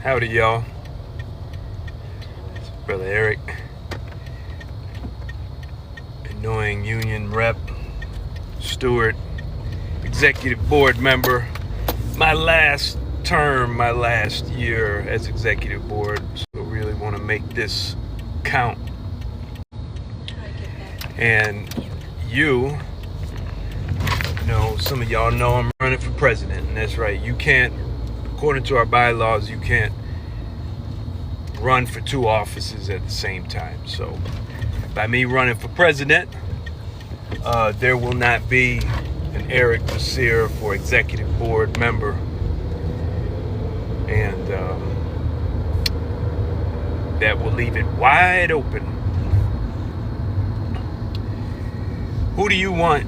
Howdy, y'all. It's Brother Eric, annoying union rep, steward, executive board member. My last term, my last year as executive board. So really want to make this count. And you know, some of y'all know I'm running for president, and that's right. You can't, according to our bylaws, you can't run for two offices at the same time. So by me running for president, there will not be an Eric Basir for executive board member. And that will leave it wide open. Who do you want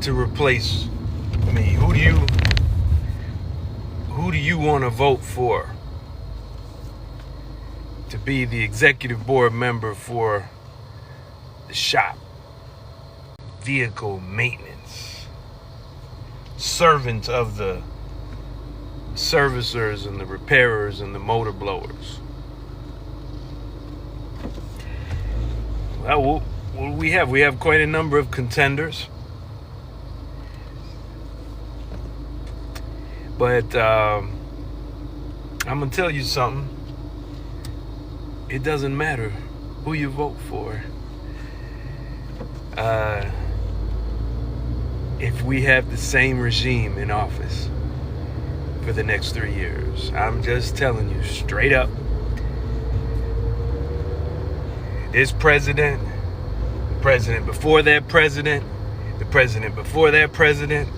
to replace me? Who do you want to vote for to be the executive board member for the shop, vehicle maintenance, servant of the servicers and the repairers and the motor blowers? Well, we have quite a number of contenders. But I'm going to tell you something. It doesn't matter who you vote for. If we have the same regime in office for the next 3 years, I'm just telling you straight up. This president, the president before that president, the president before that president,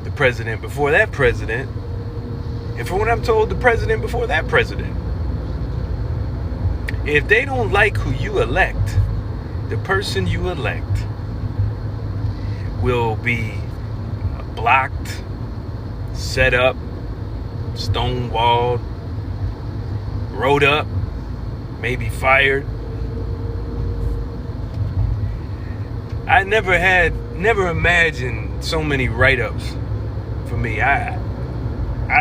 the president before that president, and from what I'm told, the president before that president. If they don't like who you elect, the person you elect will be blocked, set up, stonewalled, rode up, maybe fired. I never imagined so many write-ups for me. I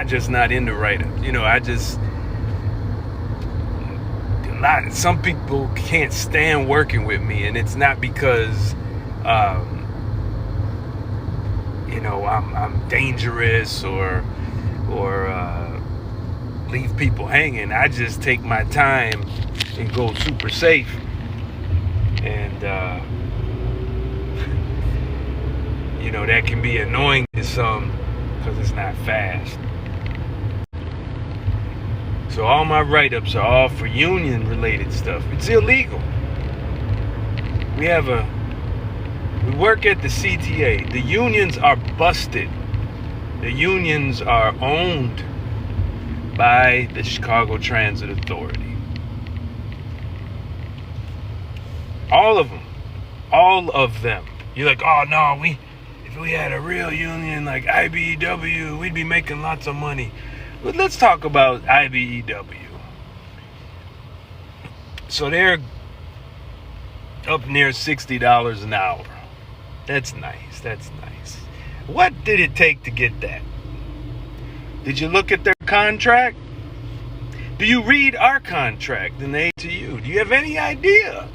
just not into write-ups. You know, some people can't stand working with me, and it's not because I'm dangerous or leave people hanging. I just take my time and go super safe. And that can be annoying to some because it's not fast. So all my write-ups are all for union-related stuff. It's illegal. We work at the CTA. The unions are busted. The unions are owned by the Chicago Transit Authority. All of them. All of them. You're like, oh no, if we had a real union like IBEW, we'd be making lots of money. But let's talk about IBEW. So they're up near $60 an hour. That's nice. What did it take to get that? Did you look at their contract? Do you read our contract in the ATU? Do you have any idea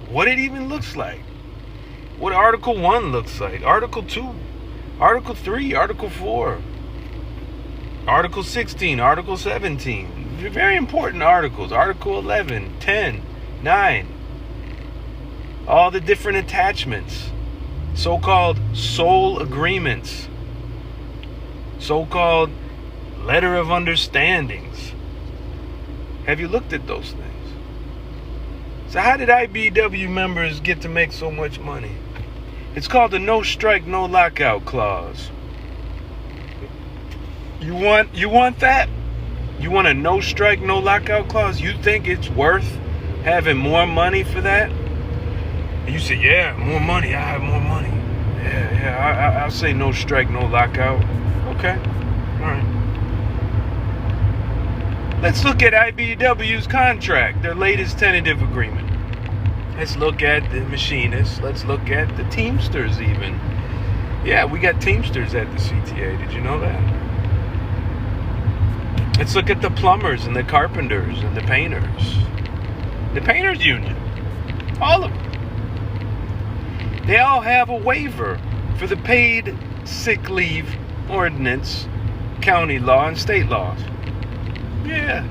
what it even looks like? What Article 1 looks like? Article 2, Article 3, Article 4. Article 16, Article 17, very important articles. Article 11, 10, 9. All the different attachments. So-called sole agreements. So-called letter of understandings. Have you looked at those things? So how did IBEW members get to make so much money? It's called the no strike, no lockout clause. You want that? You want a no strike, no lockout clause? You think it's worth having more money for that? And you say, yeah, more money. I have more money. Yeah. I'll say no strike, no lockout. Okay. All right. Let's look at IBEW's contract, their latest tentative agreement. Let's look at the machinists. Let's look at the Teamsters even. Yeah, we got Teamsters at the CTA. Did you know that? Let's look at the plumbers and the carpenters and the painters. The painters union. All of them. They all have a waiver for the paid sick leave ordinance, county law, and state laws. Yeah,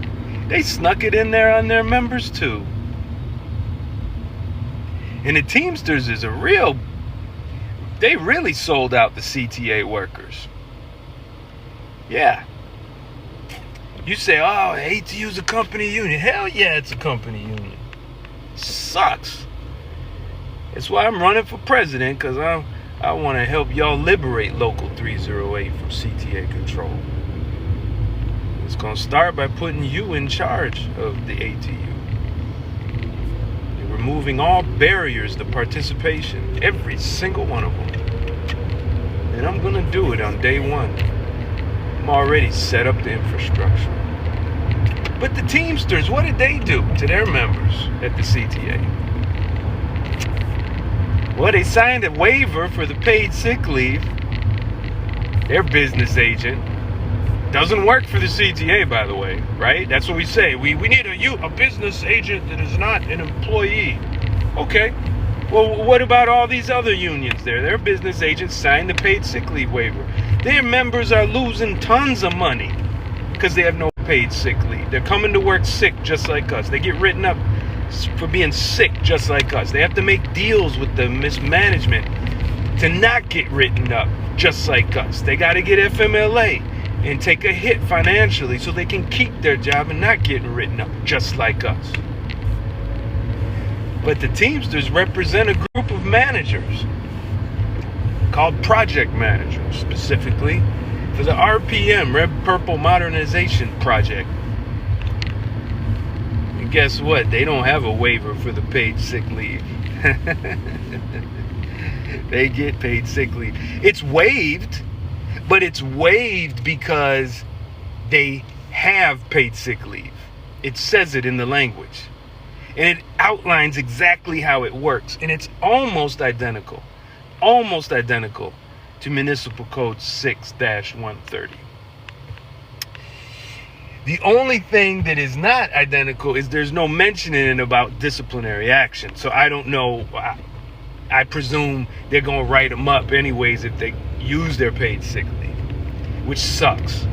they snuck it in there on their members too. And the Teamsters is they really sold out the CTA workers. Yeah. You say, oh, I hate to use a company union. Hell yeah, it's a company union. Sucks. That's why I'm running for president, because I want to help y'all liberate Local 308 from CTA control. It's going to start by putting you in charge of the ATU. And removing all barriers to participation, every single one of them. And I'm going to do it on day one. I'm already set up the infrastructure. But the Teamsters, what did they do to their members at the CTA? Well, they signed a waiver for the paid sick leave. Their business agent doesn't work for the CTA, by the way, right? That's what we say. We need a business agent that is not an employee. Okay. Well, what about all these other unions there? Their business agents signed the paid sick leave waiver. Their members are losing tons of money because they have no paid sick leave. They're coming to work sick just like us. They get written up for being sick just like us. They have to make deals with the mismanagement to not get written up just like us. They got to get FMLA and take a hit financially so they can keep their job and not get written up just like us. But the Teamsters represent a group of managers called project managers, specifically for the RPM, Red Purple Modernization Project. And guess what? They don't have a waiver for the paid sick leave. They get paid sick leave. It's waived, but it's waived because they have paid sick leave. It says it in the language. And it outlines exactly how it works. And it's almost identical to Municipal Code 6-130. The only thing that is not identical is there's no mention in it about disciplinary action. So I don't know. I presume they're going to write them up anyways if they use their paid sick leave, which sucks.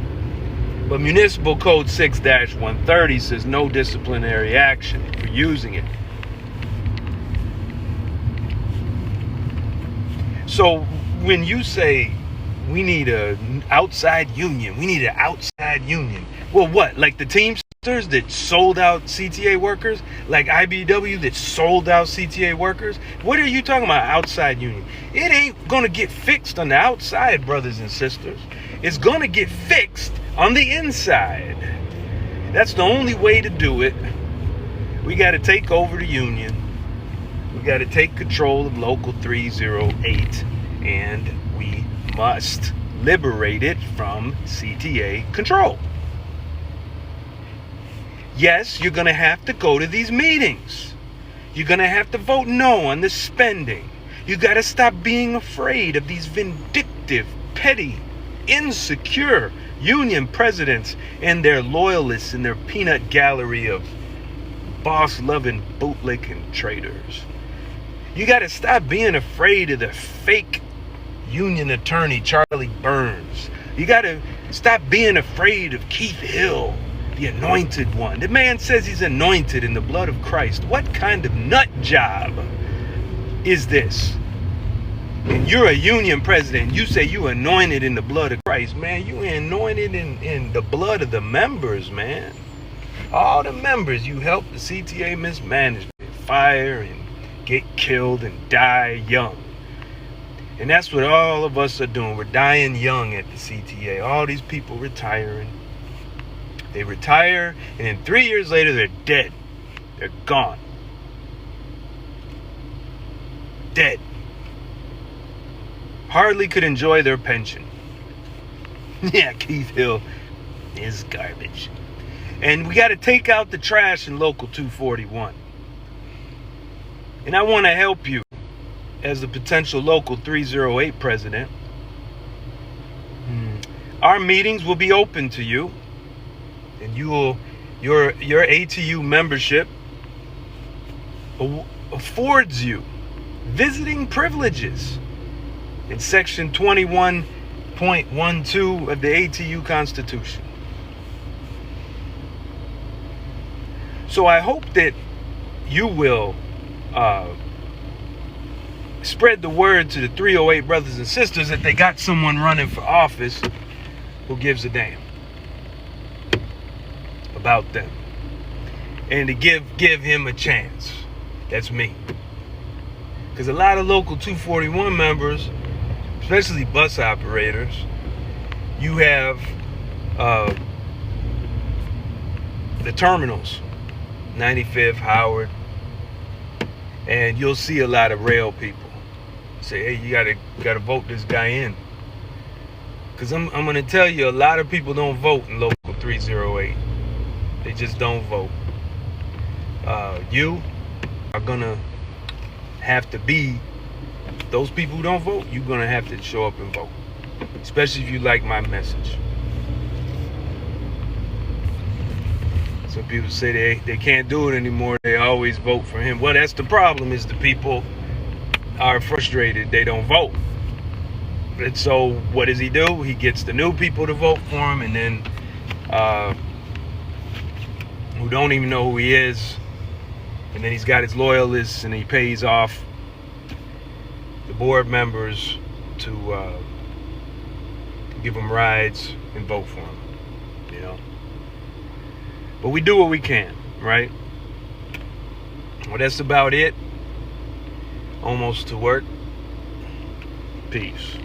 But Municipal Code 6-130 says no disciplinary action for using it. So when you say we need an outside union, well, what? Like the Teamsters that sold out CTA workers? Like IBW that sold out CTA workers? What are you talking about, outside union? It ain't going to get fixed on the outside, brothers and sisters. It's going to get fixed on the inside. That's the only way to do it. We got to take over the union. We got to take control of Local 308, and we must liberate it from CTA control. Yes, you're going to have to go to these meetings. You're going to have to vote no on the spending. You got to stop being afraid of these vindictive, petty, insecure union presidents and their loyalists and their peanut gallery of boss-loving bootlicking traitors. You got to stop being afraid of the fake union attorney Charlie Burns. You got to stop being afraid of Keith Hill, the anointed one. The man says he's anointed in the blood of Christ. What kind of nut job is this? And you're a union president. You say you anointed in the blood of Christ. Man, you anointed in the blood of the members, man. All the members you helped the CTA mismanagement, fire and get killed and die young. And that's what all of us are doing. We're dying young at the CTA. All these people retiring. They retire, and then 3 years later, they're dead. They're gone. Dead. Hardly could enjoy their pension. Yeah, Keith Hill is garbage. And we got to take out the trash in Local 241. And I want to help you as a potential Local 308 president. Our meetings will be open to you. and your ATU membership affords you visiting privileges in section 21.12 of the ATU Constitution. So I hope that you will spread the word to the 308 brothers and sisters that they got someone running for office who gives a damn about them, and to give him a chance. That's me. Because a lot of local 241 members, especially bus operators, you have the terminals, 95th, Howard, and you'll see a lot of rail people say, hey, you gotta vote this guy in. Because I'm gonna tell you, a lot of people don't vote in local 308. They just don't vote. You are gonna have to be those people who don't vote. You're gonna have to show up and vote, especially if you like my message. Some people say they can't do it anymore. They always vote for him. Well, that's the problem, is the people are frustrated. They don't vote. And so what does he do? He gets the new people to vote for him, and then who don't even know who he is. And then he's got his loyalists, and he pays off the board members to give them rides and vote for him, you know. But we do what we can, right? Well, that's about it. Almost to work. Peace.